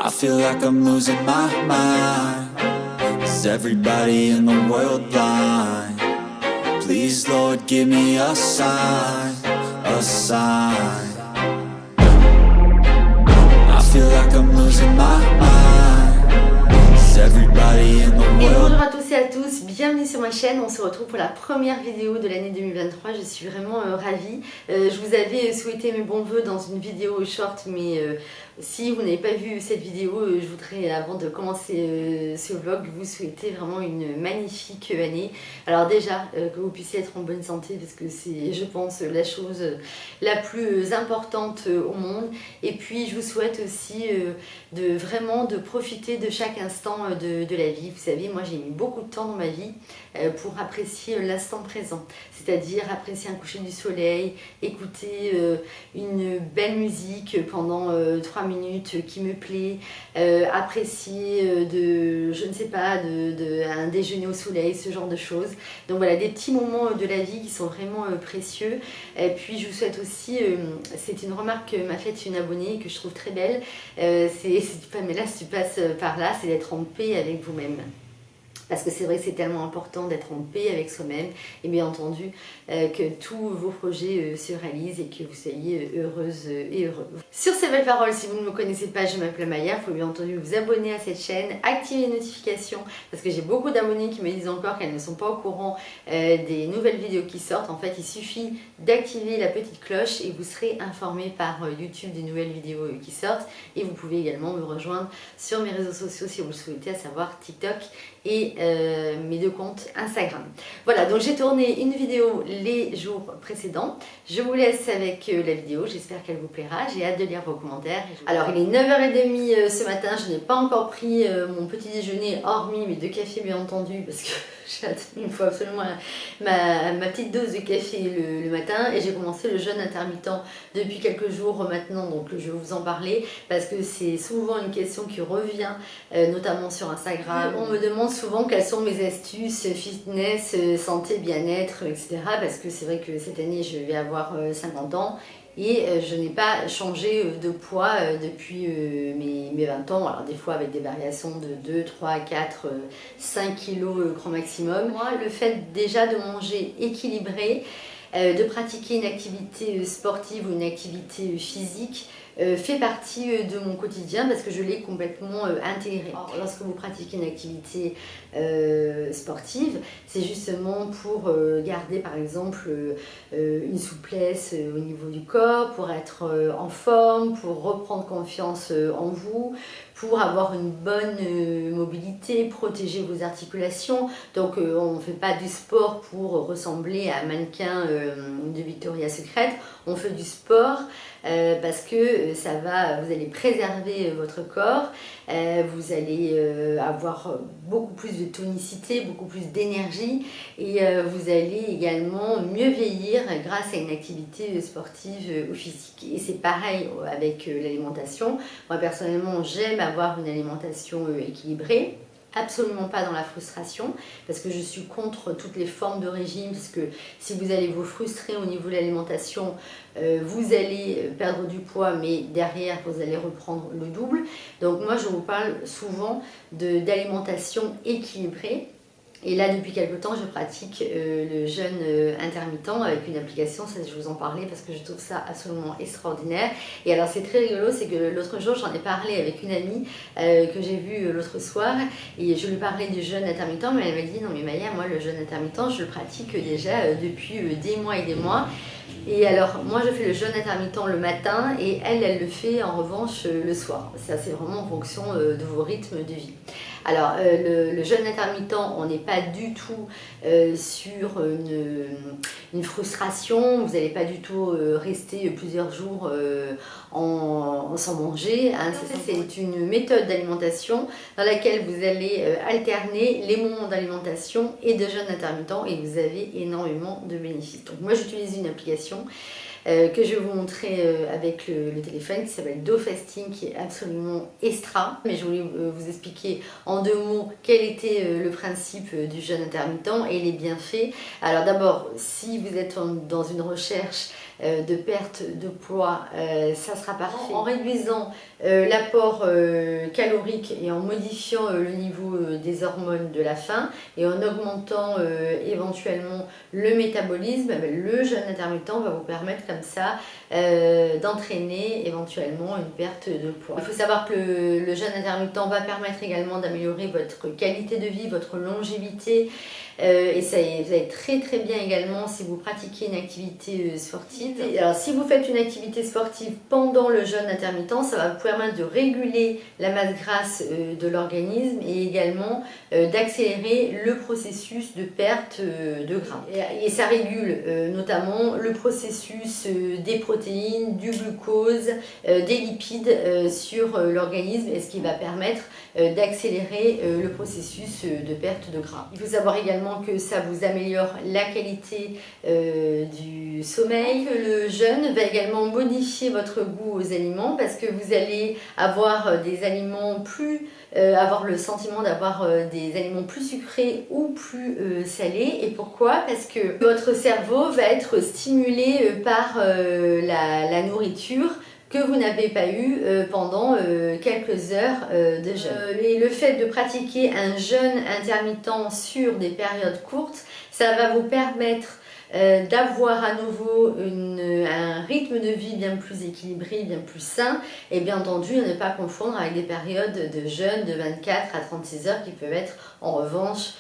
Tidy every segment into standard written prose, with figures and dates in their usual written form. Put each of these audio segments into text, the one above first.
I feel like I'm losing my mind. Is everybody in the world blind? Please, Lord, give me a sign, a sign. I feel like I'm losing my mind. Is everybody in the world? Bonjour à tous et à tous, bienvenue sur ma chaîne. On se retrouve pour la première vidéo de l'année 2023. Je suis vraiment ravie. Je vous avais souhaité mes bons voeux dans une vidéo short, mais si vous n'avez pas vu cette vidéo, je voudrais, avant de commencer ce vlog, vous souhaiter vraiment une magnifique année. Alors déjà, que vous puissiez être en bonne santé, parce que c'est, je pense, la chose la plus importante au monde. Et puis, je vous souhaite aussi de profiter de chaque instant de la vie. Vous savez, moi, j'ai mis beaucoup de temps dans ma vie pour apprécier l'instant présent. C'est-à-dire apprécier un coucher du soleil, écouter une belle musique pendant 3 minutes qui me plaît, apprécier je ne sais pas, un déjeuner au soleil, ce genre de choses. Donc voilà, des petits moments de la vie qui sont vraiment précieux. Et puis je vous souhaite aussi, c'est une remarque que m'a faite une abonnée que je trouve très belle, Pamela, si tu passes par là, c'est d'être en paix avec vous-même. Parce que c'est vrai que c'est tellement important d'être en paix avec soi-même et bien entendu que tous vos projets se réalisent et que vous soyez heureuse et heureux. Sur ces belles paroles, si vous ne me connaissez pas, je m'appelle Maya, il faut bien entendu vous abonner à cette chaîne, activer les notifications parce que j'ai beaucoup d'abonnés qui me disent encore qu'elles ne sont pas au courant des nouvelles vidéos qui sortent. En fait, il suffit d'activer la petite cloche et vous serez informé par YouTube des nouvelles vidéos qui sortent. Et vous pouvez également me rejoindre sur mes réseaux sociaux si vous le souhaitez, à savoir TikTok et mes 2 comptes Instagram. Voilà, donc j'ai tourné une vidéo les jours précédents. Je vous laisse avec la vidéo, j'espère qu'elle vous plaira. J'ai hâte de lire vos commentaires. Alors il est 9h30 ce matin, je n'ai pas encore pris mon petit déjeuner, hormis mes 2 cafés bien entendu, parce que il me faut absolument ma petite dose de café le matin. Et j'ai commencé le jeûne intermittent depuis quelques jours maintenant, donc je vais vous en parler parce que c'est souvent une question qui revient, notamment sur Instagram. On me demande souvent quelles sont mes astuces fitness, santé, bien-être, etc. Parce que c'est vrai que cette année je vais avoir 50 ans. Et je n'ai pas changé de poids depuis mes 20 ans, alors des fois avec des variations de 2, 3, 4, 5 kilos grand maximum. Moi, le fait déjà de manger équilibré, de pratiquer une activité sportive ou une activité physique, fait partie de mon quotidien parce que je l'ai complètement intégré. Alors, lorsque vous pratiquez une activité sportive, c'est justement pour garder par exemple une souplesse au niveau du corps, pour être en forme, pour reprendre confiance en vous, pour avoir une bonne mobilité, protéger vos articulations. Donc on ne fait pas du sport pour ressembler à un mannequin de Victoria's Secret, on fait du sport parce que vous allez préserver votre corps, vous allez avoir beaucoup plus de tonicité, beaucoup plus d'énergie et vous allez également mieux vieillir grâce à une activité sportive ou physique. Et c'est pareil avec l'alimentation. Moi personnellement j'aime avoir une alimentation équilibrée. Absolument pas dans la frustration parce que je suis contre toutes les formes de régime, parce que si vous allez vous frustrer au niveau de l'alimentation, vous allez perdre du poids mais derrière vous allez reprendre le double. Donc moi je vous parle souvent d'alimentation équilibrée. Et là, depuis quelques temps, je pratique le jeûne intermittent avec une application, ça je vous en parlais parce que je trouve ça absolument extraordinaire. Et alors c'est très rigolo, c'est que l'autre jour, j'en ai parlé avec une amie que j'ai vue l'autre soir et je lui parlais du jeûne intermittent, mais elle m'a dit « Non mais Maya, moi le jeûne intermittent, je le pratique déjà depuis des mois et des mois. » Et alors, moi je fais le jeûne intermittent le matin et elle le fait en revanche le soir. Ça c'est vraiment en fonction de vos rythmes de vie. Alors, le jeûne intermittent, on n'est pas du tout sur une frustration, vous n'allez pas du tout rester plusieurs jours sans manger. Hein. C'est une méthode d'alimentation dans laquelle vous allez alterner les moments d'alimentation et de jeûne intermittent et vous avez énormément de bénéfices. Donc moi j'utilise une application que je vais vous montrer avec le téléphone qui s'appelle DoFasting, qui est absolument extra. Mais je voulais vous expliquer en 2 mots quel était le principe du jeûne intermittent et les bienfaits. Alors d'abord, si vous êtes dans une recherche de perte de poids, ça sera parfait. En réduisant l'apport calorique et en modifiant le niveau des hormones de la faim et en augmentant éventuellement le métabolisme, le jeûne intermittent va vous permettre comme ça d'entraîner éventuellement une perte de poids. Il faut savoir que le jeûne intermittent va permettre également d'améliorer votre qualité de vie, votre longévité. Et ça va être très très bien également si vous pratiquez une activité sportive. Et alors si vous faites une activité sportive pendant le jeûne intermittent, ça va vous permettre de réguler la masse grasse de l'organisme et également d'accélérer le processus de perte de gras. Et ça régule notamment le processus des protéines, du glucose, des lipides sur l'organisme, et ce qui va permettre d'accélérer le processus de perte de gras. Il faut savoir également que ça vous améliore la qualité du sommeil. Le jeûne va également modifier votre goût aux aliments parce que vous allez avoir des aliments plus avoir le sentiment d'avoir des aliments plus sucrés ou plus salés. Et pourquoi? Parce que votre cerveau va être stimulé par la nourriture que vous n'avez pas eu pendant quelques heures de jeûne. Et le fait de pratiquer un jeûne intermittent sur des périodes courtes, ça va vous permettre d'avoir à nouveau un rythme de vie bien plus équilibré, bien plus sain, et bien entendu à ne pas confondre avec des périodes de jeûne de 24 à 36 heures qui peuvent être en revanche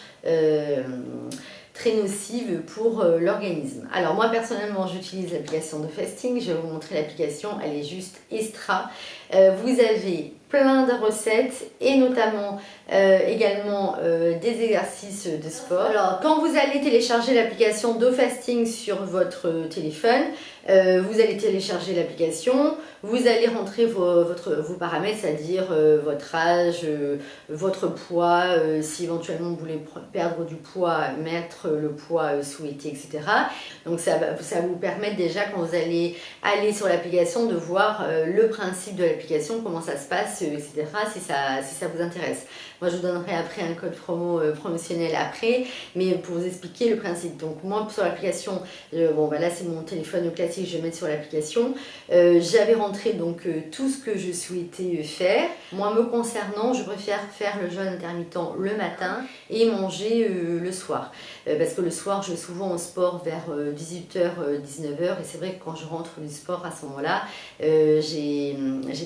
très nocive pour l'organisme. Alors moi personnellement j'utilise l'application de fasting, je vais vous montrer l'application, elle est juste extra. Vous avez plein de recettes et notamment également des exercices de sport. Alors quand vous allez télécharger l'application DoFasting sur votre téléphone, vous allez télécharger l'application, vous allez rentrer vos paramètres, c'est-à-dire votre âge, votre poids, si éventuellement vous voulez perdre du poids, mettre le poids souhaité, etc. Donc ça va vous permettre déjà quand vous allez aller sur l'application de voir le principe de l'application, comment ça se passe, etc. si ça vous intéresse. Moi je vous donnerai après un code promotionnel après, mais pour vous expliquer le principe. Donc moi sur l'application, bon bah là c'est mon téléphone classique, je vais mettre sur l'application. J'avais rentré donc tout ce que je souhaitais faire. Moi me concernant, je préfère faire le jeûne intermittent le matin et manger le soir. Parce que le soir je vais souvent au sport vers 18h, 19h, et c'est vrai que quand je rentre du sport à ce moment-là, j'ai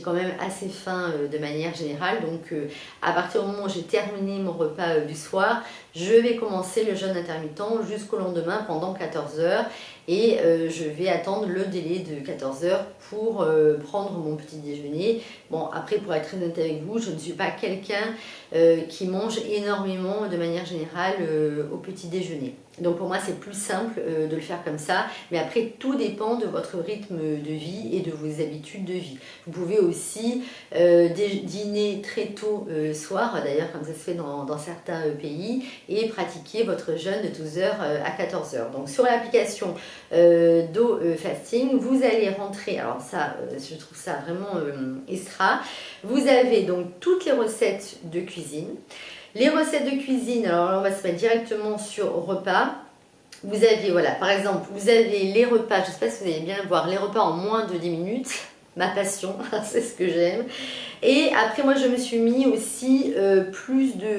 quand même assez faim de manière générale. Donc à partir du moment où j'ai terminé mon repas du soir, je vais commencer le jeûne intermittent jusqu'au lendemain pendant 14 heures. Et je vais attendre le délai de 14 heures pour prendre mon petit déjeuner. Bon, après, pour être très honnête avec vous, je ne suis pas quelqu'un qui mange énormément de manière générale au petit déjeuner. Donc pour moi, c'est plus simple de le faire comme ça. Mais après, tout dépend de votre rythme de vie et de vos habitudes de vie. Vous pouvez aussi dîner très tôt le soir, d'ailleurs comme ça se fait dans certains pays, et pratiquer votre jeûne de 12h à 14h. Donc sur l'application DoFasting, vous allez rentrer, alors ça je trouve ça vraiment extra, vous avez donc toutes les recettes de cuisine. Les recettes de cuisine, alors là on va se mettre directement sur repas. Vous avez, voilà, par exemple, vous avez les repas, je ne sais pas si vous allez bien le voir, les repas en moins de 10 minutes. Ma passion, c'est ce que j'aime. Et après moi je me suis mis aussi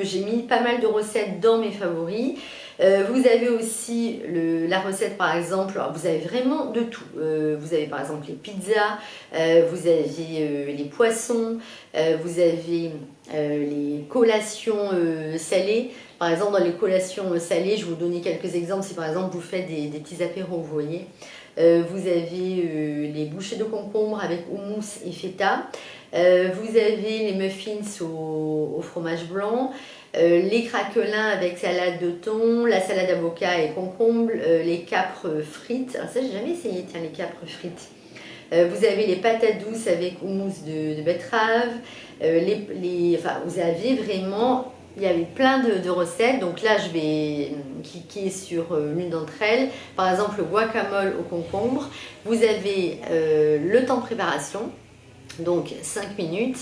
j'ai mis pas mal de recettes dans mes favoris. Vous avez aussi la recette par exemple, alors vous avez vraiment de tout. Vous avez par exemple les pizzas, vous avez les poissons, vous avez les collations salées. Par exemple dans les collations salées, je vais vous donner quelques exemples. Si par exemple vous faites des petits apéros, vous voyez. Vous avez les bouchées de concombre avec houmous et feta. Vous avez les muffins au fromage blanc. Les craquelins avec salade de thon, la salade avocat et concombre, les capres frites. Alors ça, j'ai jamais essayé, tiens, les capres frites. Vous avez les patates douces avec houmous de betterave. Enfin, vous avez vraiment... Il y avait plein de recettes, donc là je vais cliquer sur l'une d'entre elles. Par exemple le guacamole au concombre. Vous avez le temps de préparation. Donc 5 minutes,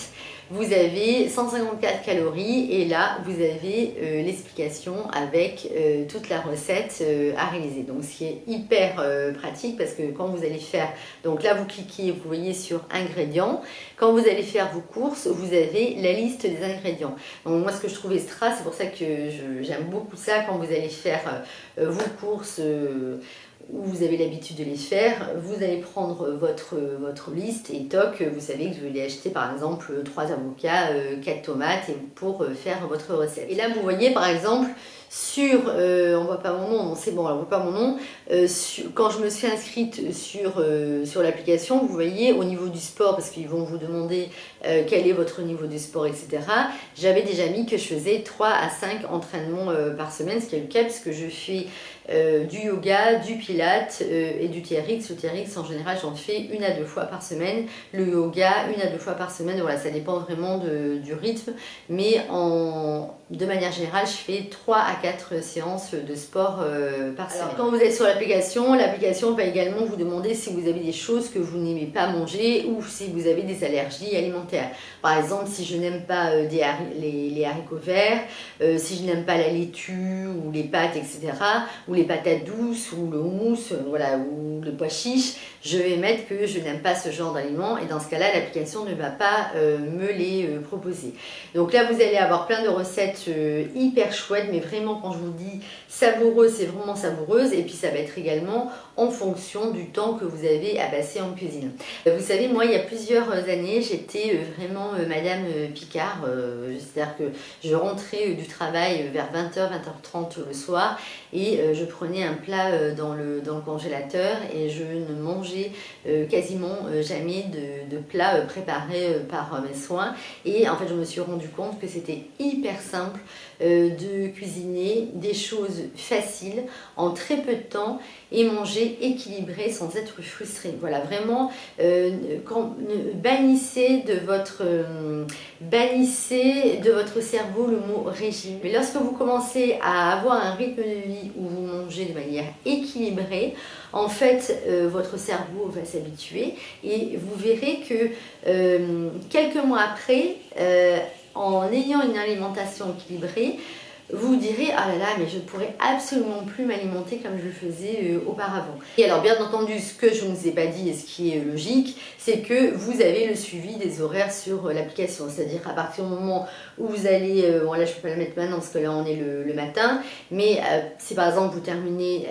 vous avez 154 calories et là vous avez l'explication avec toute la recette à réaliser. Donc ce qui est hyper pratique parce que quand vous allez faire, donc là vous cliquez, vous voyez sur ingrédients, quand vous allez faire vos courses, vous avez la liste des ingrédients. Donc moi ce que je trouve extra, c'est pour ça que j'aime beaucoup ça quand vous allez faire vos courses où vous avez l'habitude de les faire, vous allez prendre votre liste et toc, vous savez que vous allez acheter par exemple 3 avocats, 4 tomates et pour faire votre recette. Et là vous voyez par exemple sur, on voit pas mon nom, c'est bon, on voit pas mon nom, quand je me suis inscrite sur l'application, vous voyez au niveau du sport, parce qu'ils vont vous demander quel est votre niveau de sport, etc. J'avais déjà mis que je faisais 3 à 5 entraînements par semaine, ce qui est le cas puisque je fais du yoga, du pilates et du TRX. Le TRX en général j'en fais 1 à 2 fois par semaine, le yoga 1 à 2 fois par semaine, voilà, ça dépend vraiment du rythme, mais de manière générale je fais 3 à 4 séances de sport par semaine. Alors, quand vous êtes sur l'application va également vous demander si vous avez des choses que vous n'aimez pas manger ou si vous avez des allergies alimentaires. Par exemple, si je n'aime pas les haricots verts, si je n'aime pas la laitue ou les pâtes, etc., ou les patates douces ou le houmous, voilà, ou le pois chiche, je vais mettre que je n'aime pas ce genre d'aliments et dans ce cas-là, l'application ne va pas me les proposer. Donc là, vous allez avoir plein de recettes hyper chouettes, mais vraiment quand je vous dis savoureuse, c'est vraiment savoureuse et puis ça va être également en fonction du temps que vous avez à passer en cuisine. Vous savez, moi, il y a plusieurs années, j'étais vraiment Madame Picard, c'est-à-dire que je rentrais du travail vers 20h, 20h30 le soir et je prenais un plat dans le congélateur et je ne mangeais quasiment jamais de plats préparés par mes soins. Et en fait, je me suis rendu compte que c'était hyper simple de cuisiner des choses faciles en très peu de temps et manger équilibré sans être frustré. Voilà, vraiment, bannissez de votre cerveau le mot régime. Mais lorsque vous commencez à avoir un rythme de vie où vous mangez de manière équilibrée, en fait, votre cerveau va s'habituer et vous verrez que quelques mois après, en ayant une alimentation équilibrée, vous direz ah là là mais je ne pourrais absolument plus m'alimenter comme je le faisais auparavant. Et alors bien entendu ce que je ne vous ai pas dit et ce qui est logique c'est que vous avez le suivi des horaires sur l'application, c'est-à-dire à partir du moment où vous allez, bon là je ne peux pas le mettre maintenant parce que là on est le matin, mais si par exemple vous terminez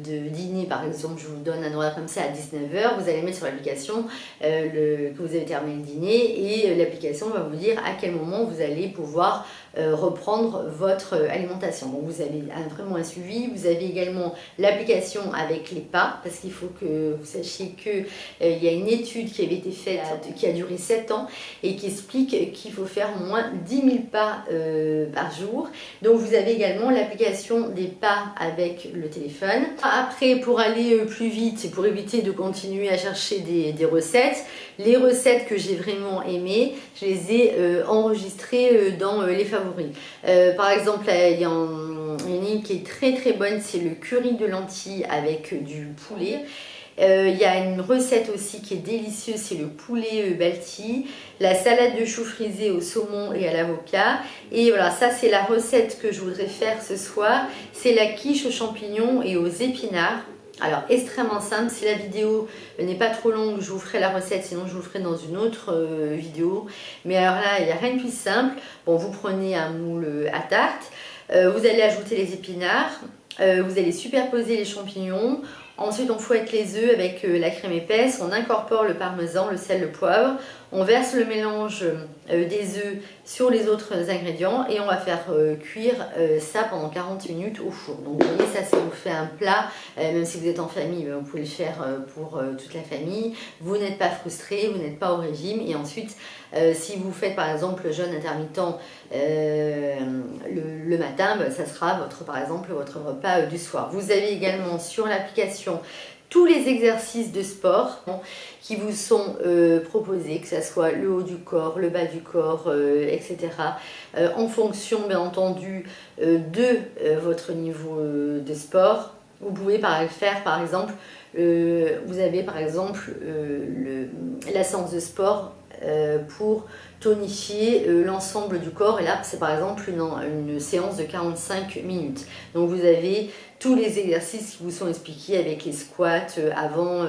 de dîner par exemple, je vous donne un horaire comme ça à 19h, vous allez mettre sur l'application que vous avez terminé le dîner et l'application va vous dire à quel moment vous allez pouvoir reprendre votre alimentation. Donc vous avez vraiment un suivi, vous avez également l'application avec les pas, parce qu'il faut que vous sachiez qu'il y a une étude qui avait été faite, qui a duré 7 ans, et qui explique qu'il faut faire au moins 10 000 pas par jour. Donc vous avez également l'application des pas avec le téléphone. Après, pour aller plus vite et pour éviter de continuer à chercher des recettes, les recettes que j'ai vraiment aimées, je les ai enregistrées dans les favoris. Par exemple, il y en a une qui est très très bonne, c'est le curry de lentilles avec du poulet. Il y a une recette aussi qui est délicieuse, c'est le poulet balti, la salade de choux frisé au saumon et à l'avocat. Et voilà, ça c'est la recette que je voudrais faire ce soir. C'est la quiche aux champignons et aux épinards. Alors extrêmement simple, si la vidéo n'est pas trop longue, je vous ferai la recette, sinon je vous ferai dans une autre vidéo. Mais alors là, il n'y a rien de plus simple. Bon, vous prenez un moule à tarte, vous allez ajouter les épinards, vous allez superposer les champignons. Ensuite, on fouette les œufs avec la crème épaisse, on incorpore le parmesan, le sel, le poivre. On verse le mélange des œufs sur les autres ingrédients et on va faire cuire ça pendant 40 minutes au four. Donc vous voyez, ça vous fait un plat, même si vous êtes en famille, vous pouvez le faire pour toute la famille. Vous n'êtes pas frustré, vous n'êtes pas au régime. Et ensuite, si vous faites par exemple le jeûne intermittent le matin, ça sera par exemple votre repas du soir. Vous avez également sur l'application tous les exercices de sport qui vous sont proposés, que ce soit le haut du corps, le bas du corps, etc. En fonction, bien entendu, de votre niveau de sport. Vous pouvez faire, par exemple, vous avez par exemple la séance de sport pour tonifier l'ensemble du corps. Et là, c'est par exemple une séance de 45 minutes. Donc vous avez tous les exercices qui vous sont expliqués avec les squats avant,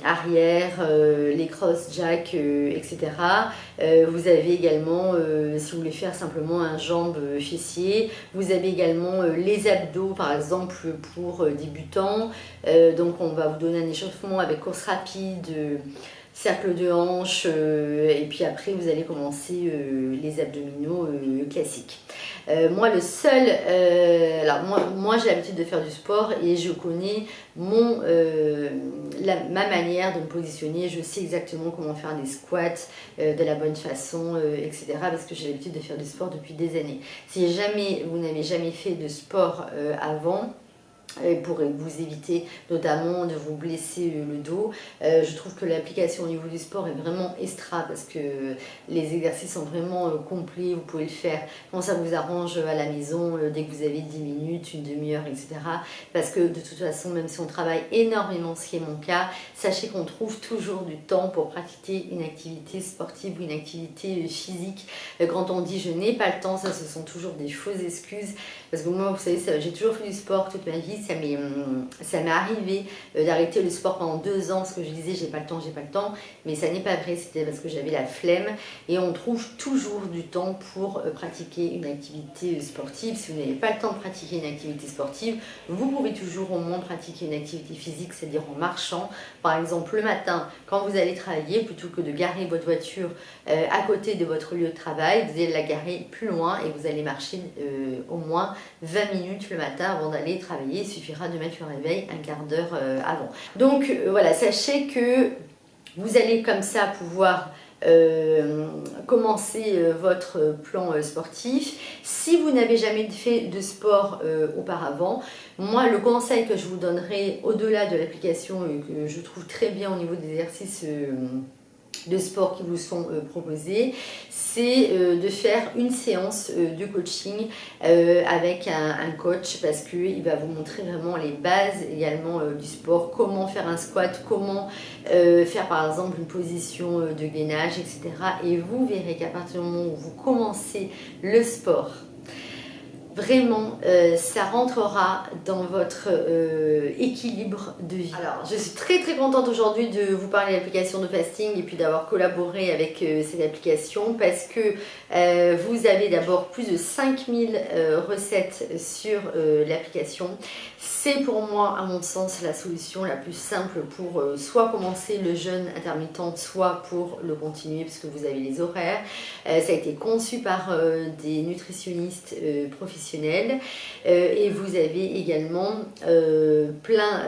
arrière, les cross-jack, etc. Vous avez également, si vous voulez faire simplement un jambe fessier, vous avez également les abdos par exemple pour débutants. Donc on va vous donner un échauffement avec course rapide, cercle de hanche, et puis après vous allez commencer les abdominaux classiques. Moi le seul, alors moi j'ai l'habitude de faire du sport et je connais ma manière de me positionner, je sais exactement comment faire des squats de la bonne façon, etc. parce que j'ai l'habitude de faire du sport depuis des années. Si jamais vous n'avez jamais fait de sport avant, pour vous éviter notamment de vous blesser le dos. Je trouve que l'application au niveau du sport est vraiment extra parce que les exercices sont vraiment complets, vous pouvez le faire quand ça vous arrange à la maison, dès que vous avez 10 minutes, une demi-heure, etc. Parce que de toute façon, même si on travaille énormément, ce qui est mon cas, sachez qu'on trouve toujours du temps pour pratiquer une activité sportive ou une activité physique. Quand on dit je n'ai pas le temps, ça ce sont toujours des fausses excuses parce que moi, vous savez, j'ai toujours fait du sport toute ma vie. Ça m'est arrivé d'arrêter le sport pendant 2 ans parce que je disais j'ai pas le temps, mais ça n'est pas vrai, c'était parce que j'avais la flemme. Et on trouve toujours du temps pour pratiquer une activité sportive. Si vous n'avez pas le temps de pratiquer une activité sportive, vous pouvez toujours au moins pratiquer une activité physique, c'est-à-dire en marchant. Par exemple le matin, quand vous allez travailler, plutôt que de garer votre voiture à côté de votre lieu de travail, vous allez la garer plus loin et vous allez marcher au moins 20 minutes le matin avant d'aller travailler. Il suffira de mettre le réveil un quart d'heure avant. Donc voilà, sachez que vous allez comme ça pouvoir commencer votre plan sportif. Si vous n'avez jamais fait de sport auparavant, moi le conseil que je vous donnerai au-delà de l'application que je trouve très bien au niveau des exercices de sport qui vous sont proposés, c'est de faire une séance de coaching avec un coach parce qu'il va vous montrer vraiment les bases également du sport, comment faire un squat, comment faire par exemple une position de gainage, etc. Et vous verrez qu'à partir du moment où vous commencez le sport, vraiment, ça rentrera dans votre équilibre de vie. Alors, je suis très contente aujourd'hui de vous parler de l'application de fasting et puis d'avoir collaboré avec cette application parce que vous avez d'abord plus de 5000 recettes sur l'application. C'est pour moi, à mon sens, la solution la plus simple pour soit commencer le jeûne intermittent, soit pour le continuer puisque vous avez les horaires. Ça a été conçu par des nutritionnistes professionnels et vous avez également plein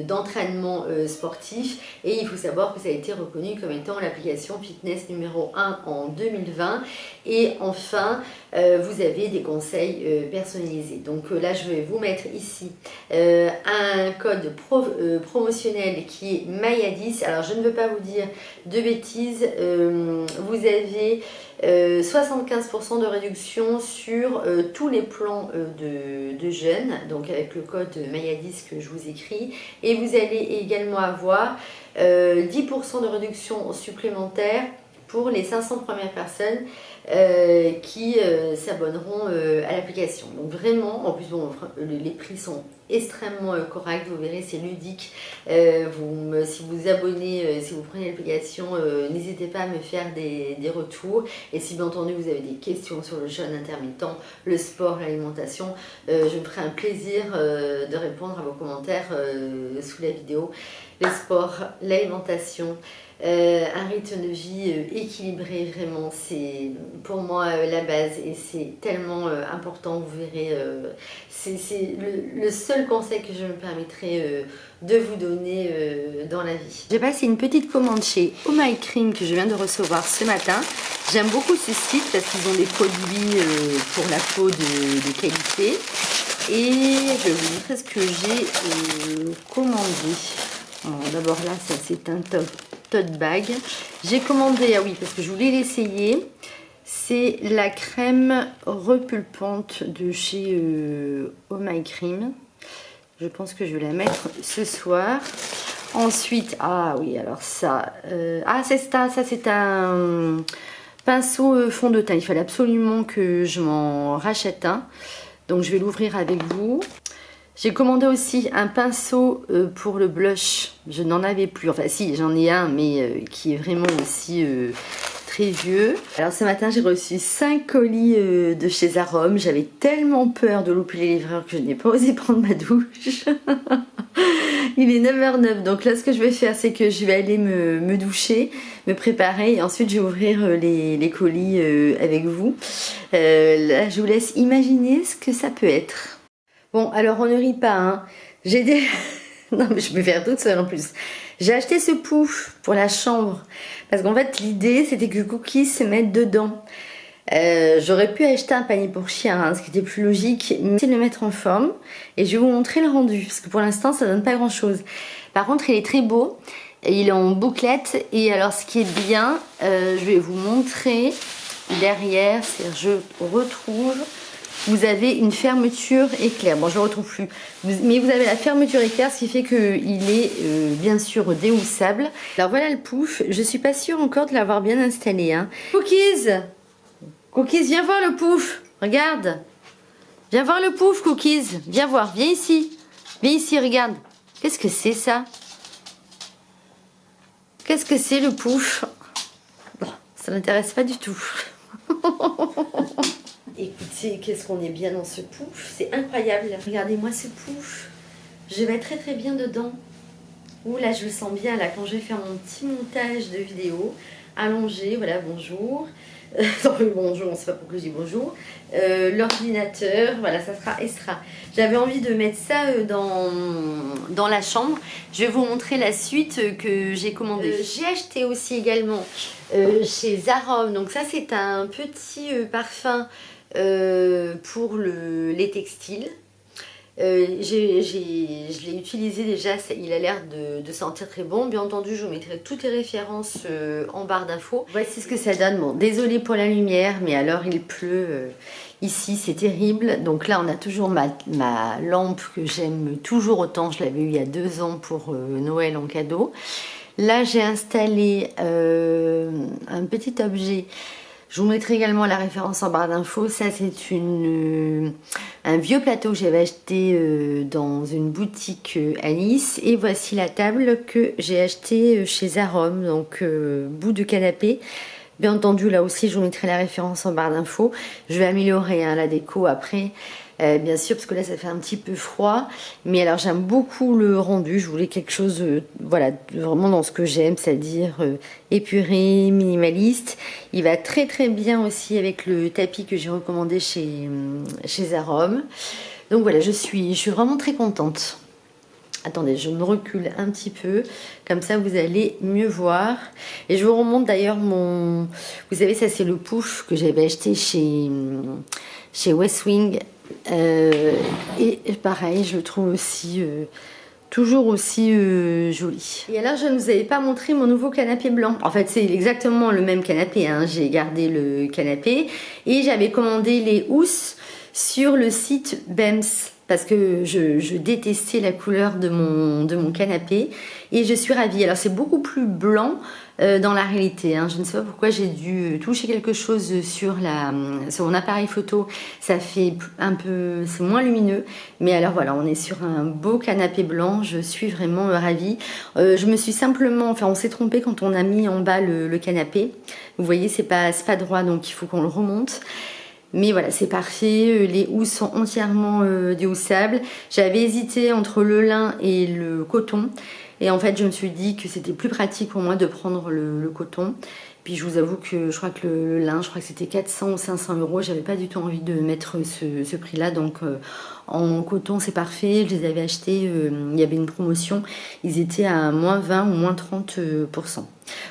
d'entraînements sportifs et il faut savoir que ça a été reconnu comme étant l'application fitness numéro 1 en 2020 et enfin vous avez des conseils personnalisés. Donc là je vais vous mettre ici un code promotionnel qui est Mayadis. Alors je ne veux pas vous dire de bêtises, vous avez 75% de réduction sur tous les plans de jeûne, donc avec le code Mayadis que je vous écris, et vous allez également avoir 10% de réduction supplémentaire pour les 500 premières personnes qui s'abonneront à l'application. Donc vraiment, en plus bon, les prix sont extrêmement corrects, vous verrez c'est ludique. Si vous abonnez, si vous prenez l'application, n'hésitez pas à me faire des retours et si bien entendu vous avez des questions sur le jeûne intermittent, le sport, l'alimentation, je me ferai un plaisir de répondre à vos commentaires sous la vidéo. Le sport, l'alimentation, un rythme de vie équilibré, vraiment c'est pour moi la base et c'est tellement important, vous verrez, c'est le seul conseil que je me permettrai de vous donner dans la vie. J'ai passé une petite commande chez Oh My Cream que je viens de recevoir ce matin. J'aime beaucoup ce site parce qu'ils ont des produits pour la peau de qualité et je vais vous montrer ce que j'ai commandé. D'abord là, ça c'est un tote bag. J'ai commandé, ah oui, parce que je voulais l'essayer. C'est la crème repulpante de chez Oh My Cream. Je pense que je vais la mettre ce soir. Ensuite, ah oui, alors ça, ça c'est un pinceau fond de teint. Il fallait absolument que je m'en rachète un. Donc je vais l'ouvrir avec vous. J'ai commandé aussi un pinceau pour le blush. Je n'en avais plus. Enfin si, j'en ai un, mais qui est vraiment aussi très vieux. Alors ce matin, j'ai reçu 5 colis de chez Arome. J'avais tellement peur de louper les livreurs que je n'ai pas osé prendre ma douche. Il est 9h09, donc là ce que je vais faire, c'est que je vais aller me doucher, me préparer et ensuite je vais ouvrir les colis avec vous. Là je vous laisse imaginer ce que ça peut être. Bon, alors on ne rit pas, hein. J'ai des... Non mais je peux faire toute seule en plus. J'ai acheté ce pouf pour la chambre parce qu'en fait l'idée c'était que Cookies se mette dedans. J'aurais pu acheter un panier pour chien, hein, ce qui était plus logique, mais c'est de le mettre en forme et je vais vous montrer le rendu parce que pour l'instant ça donne pas grand chose. Par contre il est très beau et il est en bouclette et alors ce qui est bien, je vais vous montrer derrière, je retrouve, vous avez une fermeture éclair. Bon je ne le retrouve plus, mais vous avez la fermeture éclair, ce qui fait qu'il est bien sûr déhoussable. Alors voilà le pouf, je suis pas sûre encore de l'avoir bien installé, hein. Cookies, Cookies, viens voir le pouf. Regarde. Viens voir le pouf, Cookies. Viens voir. Viens ici. Viens ici, regarde. Qu'est-ce que c'est, ça? Qu'est-ce que c'est, le pouf? Bon, ça n'intéresse pas du tout. Écoutez, qu'est-ce qu'on est bien dans ce pouf. C'est incroyable. Regardez-moi ce pouf. Je vais très très bien dedans. Ouh, là, je le sens bien, là, quand je vais faire mon petit montage de vidéo. Allongé, voilà, bonjour. Non, bonjour, on ne sait pas pourquoi je dis bonjour. L'ordinateur, voilà, ça sera extra. J'avais envie de mettre ça dans la chambre. Je vais vous montrer la suite que j'ai commandée. J'ai acheté aussi également chez Arome. Donc ça, c'est un petit parfum pour les textiles. Je l'ai utilisé déjà, il a l'air de sentir très bon. Bien entendu, je vous mettrai toutes les références en barre d'infos. Voici ce que ça donne. Bon, désolée pour la lumière, mais alors il pleut ici, c'est terrible. Donc là, on a toujours ma lampe que j'aime toujours autant. Je l'avais eu il y a 2 ans pour Noël en cadeau. Là, j'ai installé un petit objet. Je vous mettrai également la référence en barre d'infos. Ça, c'est un vieux plateau que j'avais acheté dans une boutique à Nice. Et voici la table que j'ai achetée chez Arome, donc bout de canapé. Bien entendu, là aussi, je vous mettrai la référence en barre d'infos. Je vais améliorer la déco après. Bien sûr, parce que là ça fait un petit peu froid, mais alors j'aime beaucoup le rendu. Je voulais quelque chose voilà, vraiment dans ce que j'aime, c'est-à-dire épuré, minimaliste. Il va très très bien aussi avec le tapis que j'ai recommandé chez Arome. Donc voilà, je suis vraiment très contente. Attendez, je me recule un petit peu, comme ça vous allez mieux voir. Et je vous remonte d'ailleurs mon... Vous savez, ça c'est le pouf que j'avais acheté chez West Wing. Et pareil, je le trouve aussi toujours aussi joli. Et alors, je ne vous avais pas montré mon nouveau canapé blanc. En fait, c'est exactement le même canapé, hein. J'ai gardé le canapé et j'avais commandé les housses sur le site Bems parce que je détestais la couleur de mon canapé et je suis ravie. Alors, c'est beaucoup plus blanc dans la réalité, hein. Je ne sais pas pourquoi j'ai dû toucher quelque chose sur mon appareil photo. Ça fait un peu, c'est moins lumineux, mais alors voilà, on est sur un beau canapé blanc. Je suis vraiment ravie. Je me suis simplement, enfin on s'est trompé quand on a mis en bas le canapé. Vous voyez, c'est pas droit, donc il faut qu'on le remonte. Mais voilà, c'est parfait, les housses sont entièrement déhoussables. J'avais hésité entre le lin et le coton. Et en fait, je me suis dit que c'était plus pratique pour moi de prendre le coton. Puis je vous avoue que je crois que le lin, je crois que c'était 400 ou 500 euros. J'avais pas du tout envie de mettre ce prix-là. Donc en coton, c'est parfait. Je les avais achetés, il y avait une promotion. Ils étaient à moins 20 ou moins 30%.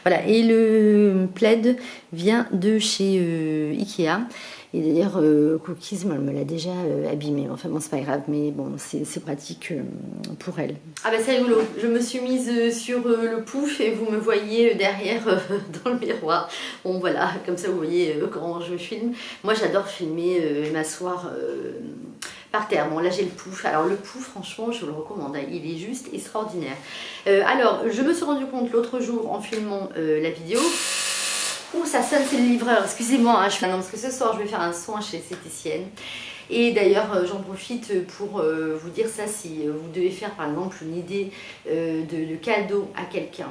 Voilà, et le plaid vient de chez Ikea. Et d'ailleurs, Cookies me l'a déjà abîmé. Enfin bon, c'est pas grave, mais bon, c'est pratique pour elle. Ah bah c'est rigolo. Je me suis mise sur le pouf et vous me voyez derrière dans le miroir. Bon voilà, comme ça vous voyez quand je filme. Moi j'adore filmer, m'asseoir par terre. Bon là j'ai le pouf, alors le pouf franchement je vous le recommande, hein. Il est juste extraordinaire. Alors je me suis rendu compte l'autre jour en filmant la vidéo. Ouh ça sonne, c'est le livreur, excusez-moi, hein, non, parce que ce soir je vais faire un soin chez l'esthéticienne. Et d'ailleurs j'en profite pour vous dire ça, si vous devez faire par exemple une idée de cadeau à quelqu'un.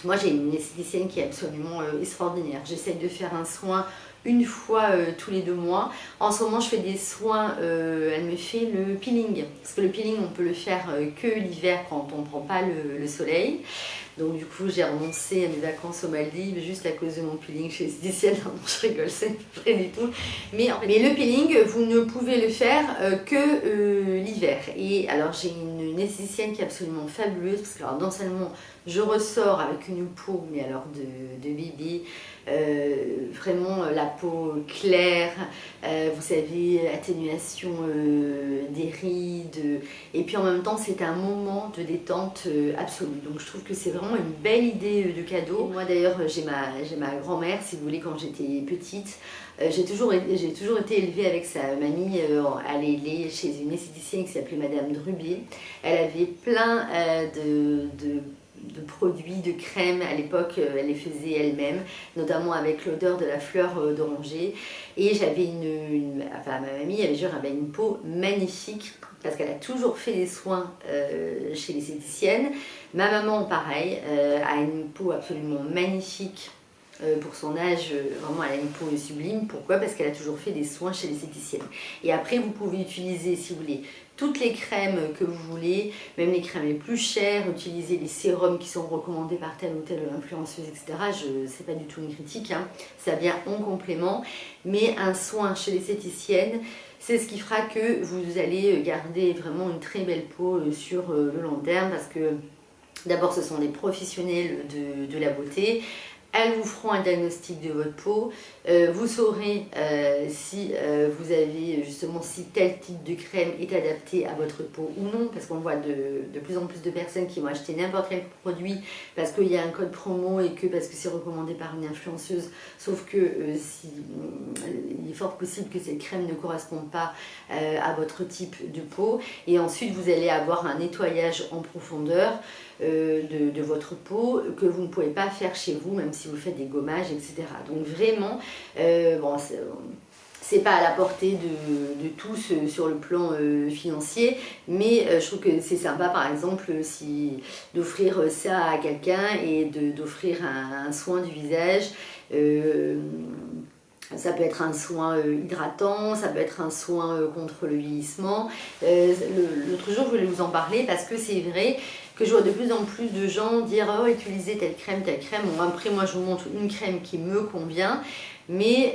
Moi j'ai une esthéticienne qui est absolument extraordinaire. J'essaye de faire un soin une fois tous les 2 mois. En ce moment je fais des soins, elle me fait le peeling. Parce que le peeling on peut le faire que l'hiver quand on ne prend pas le soleil. Donc du coup j'ai renoncé à mes vacances aux Maldives juste à cause de mon peeling chez l'esthéticienne. Non, je rigole, c'est pas vrai du tout. Mais le peeling, vous ne pouvez le faire que l'hiver. Et alors j'ai une esthéticienne qui est absolument fabuleuse, parce que alors, non seulement je ressors avec une peau, mais alors de bébé, vraiment la peau claire, vous savez, atténuation des rides, et puis en même temps c'est un moment de détente absolue. Donc je trouve que c'est vraiment une belle idée de cadeau. Moi d'ailleurs j'ai ma grand-mère, si vous voulez, quand j'étais petite. J'ai toujours été élevée avec sa mamie, elle est allée chez une esthéticienne qui s'appelait Madame Drubier. Elle avait plein de produits, de crèmes. À l'époque, elle les faisait elle-même, notamment avec l'odeur de la fleur d'oranger. Et j'avais enfin ma mamie avait une peau magnifique, parce qu'elle a toujours fait des soins chez l'esthéticienne. Ma maman, pareil, a une peau absolument magnifique. Pour son âge, vraiment elle a une peau sublime. Pourquoi? Parce qu'elle a toujours fait des soins chez l'esthéticienne. Et après vous pouvez utiliser, si vous voulez, toutes les crèmes que vous voulez, même les crèmes les plus chères, utiliser les sérums qui sont recommandés par telle ou telle influenceuse, etc. C'est pas du tout une critique, hein. Ça vient en complément, mais un soin chez l'esthéticienne, c'est ce qui fera que vous allez garder vraiment une très belle peau sur le long terme, parce que d'abord ce sont des professionnels de la beauté. Elles vous feront un diagnostic de votre peau, vous saurez si vous avez justement, si tel type de crème est adapté à votre peau ou non, parce qu'on voit de plus en plus de personnes qui vont acheter n'importe quel produit parce qu'il y a un code promo et parce que c'est recommandé par une influenceuse, sauf que il est fort possible que cette crème ne corresponde pas à votre type de peau, et ensuite vous allez avoir un nettoyage en profondeur de votre peau que vous ne pouvez pas faire chez vous, même si vous faites des gommages, etc. Donc vraiment, bon, c'est pas à la portée de tous sur le plan financier, mais je trouve que c'est sympa, par exemple, d'offrir ça à quelqu'un et d'offrir un soin du visage. Ça peut être un soin hydratant, ça peut être un soin contre le vieillissement. L'autre jour, je voulais vous en parler parce que c'est vrai que je vois de plus en plus de gens dire « Oh, utilisez telle crème, telle crème ». Bon, après, moi, je vous montre une crème qui me convient, mais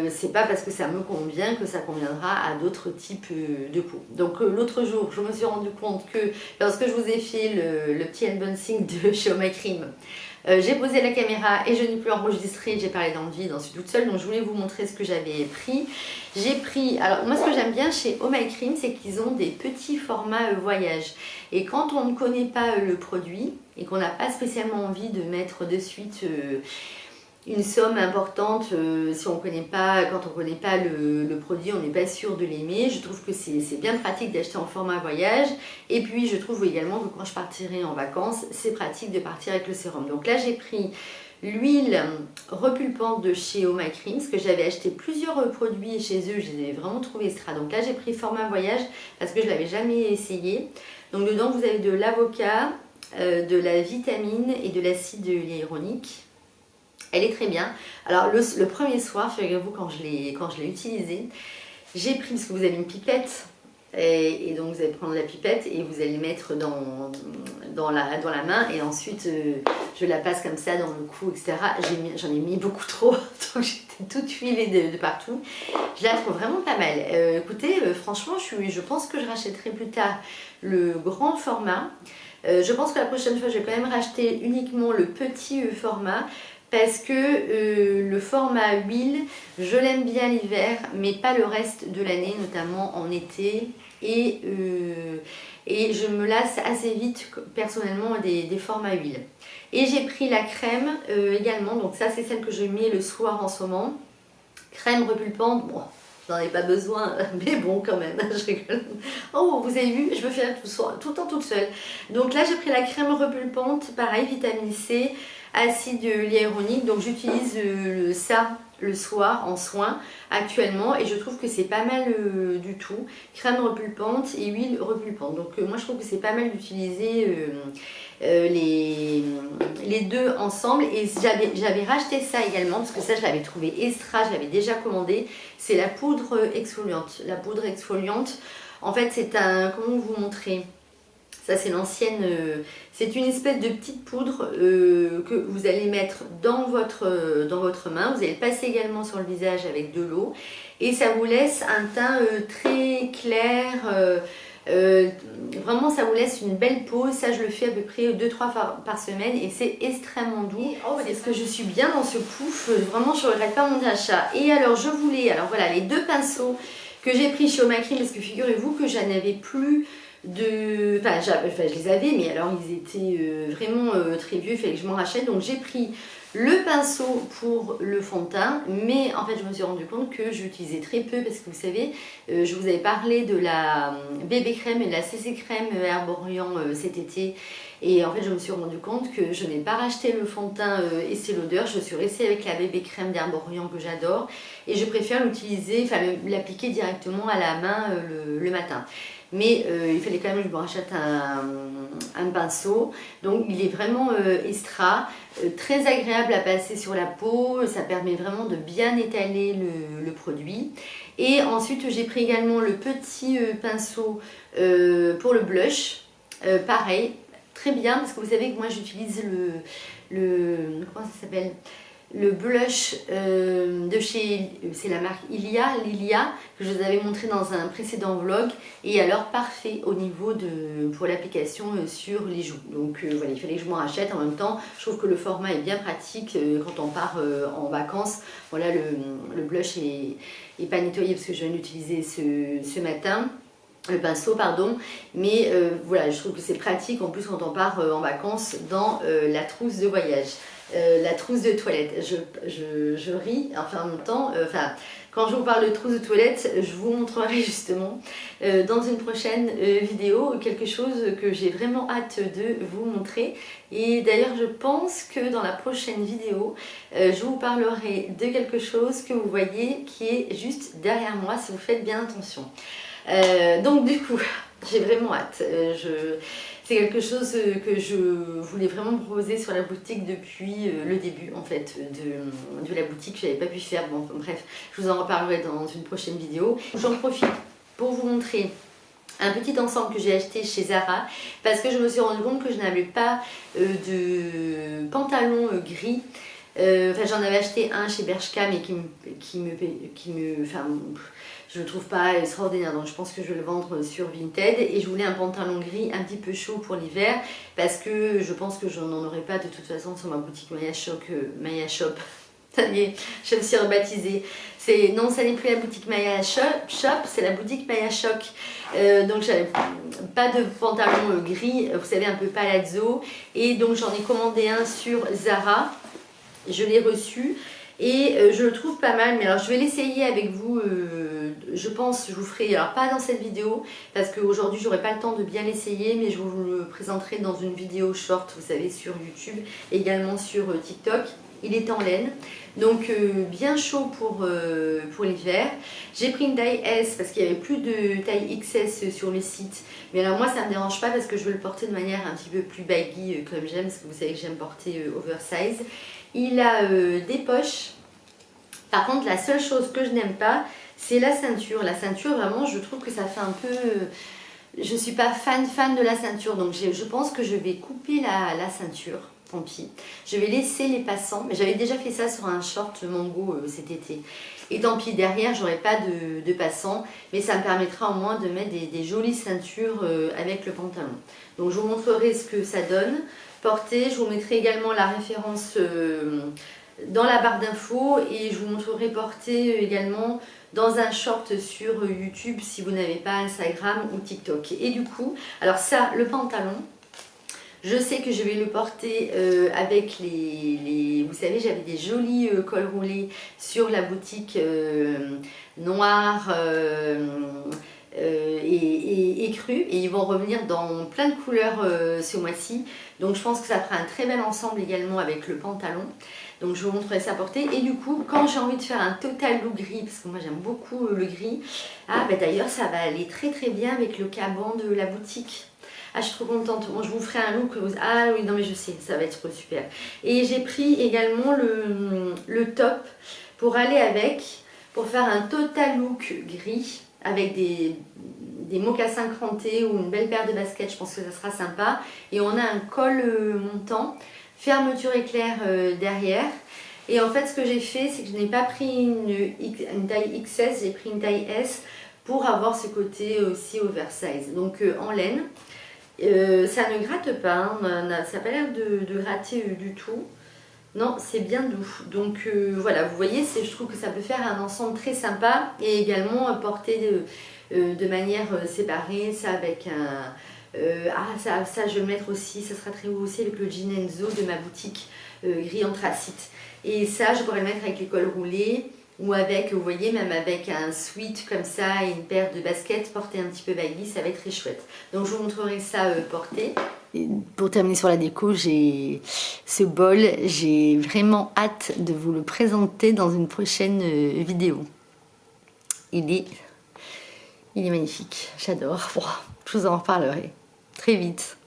c'est pas parce que ça me convient que ça conviendra à d'autres types de peau. Donc, l'autre jour, je me suis rendu compte que lorsque je vous ai fait le petit unboxing de chez Oh My Cream, j'ai posé la caméra et je n'ai plus enregistré, j'ai parlé dans le vide, ensuite toute seule, donc je voulais vous montrer ce que j'avais pris. J'ai pris, alors moi ce que j'aime bien chez Oh My Cream, c'est qu'ils ont des petits formats voyage. Et quand on ne connaît pas le produit et qu'on n'a pas spécialement envie de mettre de suite une somme importante, si on connaît pas, quand on ne connaît pas le produit, on n'est pas sûr de l'aimer. Je trouve que c'est bien pratique d'acheter en format voyage. Et puis je trouve également que quand je partirai en vacances, c'est pratique de partir avec le sérum. Donc là j'ai pris l'huile repulpante de chez Oh My Cream, parce que j'avais acheté plusieurs produits chez eux, je les ai vraiment trouvés extra. Donc là j'ai pris format voyage parce que je ne l'avais jamais essayé. Donc dedans vous avez de l'avocat, de la vitamine et de l'acide hyaluronique. Elle est très bien. Alors le premier soir, figurez-vous, quand je l'ai utilisée, j'ai pris, parce que vous avez une pipette, et donc vous allez prendre la pipette et vous allez mettre dans la main, et ensuite je la passe comme ça dans le cou, etc. J'en ai mis beaucoup trop, donc j'étais toute huilée de partout. Je la trouve vraiment pas mal. Écoutez, franchement, je pense que je rachèterai plus tard le grand format. Je pense que la prochaine fois, je vais quand même racheter uniquement le petit format, parce que le format huile, je l'aime bien l'hiver, mais pas le reste de l'année, notamment en été. Et je me lasse assez vite, personnellement, des formats huile. Et j'ai pris la crème également, donc ça c'est celle que je mets le soir en ce moment. Crème repulpante, bon, j'en ai pas besoin, mais bon quand même, je rigole. Oh, vous avez vu, je me fais tout le temps toute seule. Donc là j'ai pris la crème repulpante, pareil, vitamine C, acide hyaluronique, donc j'utilise ça le soir en soin actuellement et je trouve que c'est pas mal du tout. Crème repulpante et huile repulpante. Donc moi je trouve que c'est pas mal d'utiliser les deux ensemble. Et j'avais racheté ça également parce que ça je l'avais trouvé extra, je l'avais déjà commandé. C'est la poudre exfoliante. La poudre exfoliante, en fait c'est un, comment vous montrer? Ça c'est l'ancienne, c'est une espèce de petite poudre que vous allez mettre dans votre main. Vous allez le passer également sur le visage avec de l'eau et ça vous laisse un teint très clair. Vraiment ça vous laisse une belle peau. Ça je le fais à peu près 2-3 fois par semaine et c'est extrêmement doux. Est-ce que je suis bien dans ce pouf? Vraiment je ne regrette pas mon achat. Et alors je voulais, alors voilà les deux pinceaux que j'ai pris chez Oma Crème parce que figurez-vous que j'en avais plus enfin je les avais mais alors ils étaient vraiment très vieux, il fallait que je m'en rachète, donc j'ai pris le pinceau pour le fond de teint, mais en fait je me suis rendu compte que j'utilisais très peu parce que vous savez je vous avais parlé de la bébé crème et de la CC crème Herborian cet été et en fait je me suis rendu compte que je n'ai pas racheté le fond de teint Estée Lauder, je suis restée avec la bébé crème d'Herborian que j'adore et je préfère l'utiliser, enfin l'appliquer directement à la main le matin. Mais il fallait quand même que je me rachète un pinceau. Donc il est vraiment extra, très agréable à passer sur la peau. Ça permet vraiment de bien étaler le produit. Et ensuite j'ai pris également le petit pinceau pour le blush. Pareil, très bien parce que vous savez que moi j'utilise comment ça s'appelle ? Le blush de chez, c'est la marque Lilia, que je vous avais montré dans un précédent vlog, et alors parfait au niveau pour l'application sur les joues. Donc voilà, il fallait que je m'en rachète. En même temps, je trouve que le format est bien pratique quand on part en vacances. Voilà, le blush est pas nettoyé parce que je viens d'utiliser ce matin. Le pinceau pardon, mais voilà, je trouve que c'est pratique en plus quand on part en vacances dans la trousse de voyage. La trousse de toilette, je ris, enfin en même temps, quand je vous parle de trousse de toilette, je vous montrerai justement dans une prochaine vidéo quelque chose que j'ai vraiment hâte de vous montrer. Et d'ailleurs je pense que dans la prochaine vidéo, je vous parlerai de quelque chose que vous voyez qui est juste derrière moi si vous faites bien attention. Donc du coup, j'ai vraiment hâte. C'est quelque chose que je voulais vraiment proposer sur la boutique depuis le début en fait de la boutique. Je n'avais pas pu faire, bon bref, je vous en reparlerai dans une prochaine vidéo. J'en profite pour vous montrer un petit ensemble que j'ai acheté chez Zara parce que je me suis rendu compte que je n'avais pas de pantalon gris. J'en avais acheté un chez Bershka mais je le trouve pas extraordinaire, donc je pense que je vais le vendre sur Vinted. Et je voulais un pantalon gris un petit peu chaud pour l'hiver parce que je pense que je n'en aurai pas de toute façon sur ma boutique Maya Shop. Ça y est, je me suis rebaptisée. Non, ça n'est plus la boutique Maya Shop, c'est la boutique Maya Choc. Donc j'avais pas de pantalon gris, vous savez, un peu palazzo. Et donc j'en ai commandé un sur Zara. Je l'ai reçu. Et je le trouve pas mal, mais alors je vais l'essayer avec vous, je pense, je vous ferai, alors pas dans cette vidéo, parce qu'aujourd'hui j'aurai pas le temps de bien l'essayer, mais je vous le présenterai dans une vidéo short, vous savez, sur YouTube, également sur TikTok. Il est en laine, donc bien chaud pour l'hiver. J'ai pris une taille S parce qu'il n'y avait plus de taille XS sur le site, mais alors moi ça me dérange pas parce que je veux le porter de manière un petit peu plus baggy comme j'aime, parce que vous savez que j'aime porter oversize. Il a des poches. Par contre, la seule chose que je n'aime pas, c'est la ceinture. La ceinture, vraiment, je trouve que ça fait un peu... Je ne suis pas fan de la ceinture, donc je pense que je vais couper la ceinture. Tant pis. Je vais laisser les passants, mais j'avais déjà fait ça sur un short mango cet été. Et tant pis, derrière, j'aurai pas de passants, mais ça me permettra au moins de mettre des jolies ceintures avec le pantalon. Donc je vous montrerai ce que ça donne. Portée, je vous mettrai également la référence dans la barre d'infos et je vous montrerai portée également dans un short sur YouTube si vous n'avez pas Instagram ou TikTok. Et du coup, alors ça, le pantalon, Je sais que je vais le porter avec vous savez, j'avais des jolis cols roulés sur la boutique noire et cru, et ils vont revenir dans plein de couleurs ce mois-ci, donc je pense que ça fera un très bel ensemble également avec le pantalon. Donc je vous montrerai ça porter. Et du coup, quand j'ai envie de faire un total look gris, parce que moi j'aime beaucoup le gris, ah bah d'ailleurs ça va aller très très bien avec le caban de la boutique. Ah, je suis trop contente. Bon, je vous ferai un look. Ah oui, non mais je sais, ça va être super. Et j'ai pris également le top pour aller avec, pour faire un total look gris avec des mocassins crantés ou une belle paire de baskets. Je pense que ça sera sympa. Et on a un col montant, fermeture éclair derrière. Et en fait, ce que j'ai fait, c'est que je n'ai pas pris une taille XS, j'ai pris une taille S pour avoir ce côté aussi oversize. Donc en laine. Ça ne gratte pas, hein, ça n'a pas l'air de gratter du tout. Non, c'est bien doux. Donc voilà, vous voyez, je trouve que ça peut faire un ensemble très sympa et également porter de manière séparée, ça avec un... ça je vais le mettre aussi, ça sera très beau aussi avec le jean Enzo de ma boutique gris anthracite. Et ça, je pourrais le mettre avec les cols roulés ou avec, vous voyez, même avec un sweat comme ça et une paire de baskets portée un petit peu baggy, ça va être très chouette. Donc je vous montrerai ça porté. Et pour terminer sur la déco, j'ai ce bol, j'ai vraiment hâte de vous le présenter dans une prochaine vidéo. Il est magnifique, j'adore. Je vous en reparlerai très vite.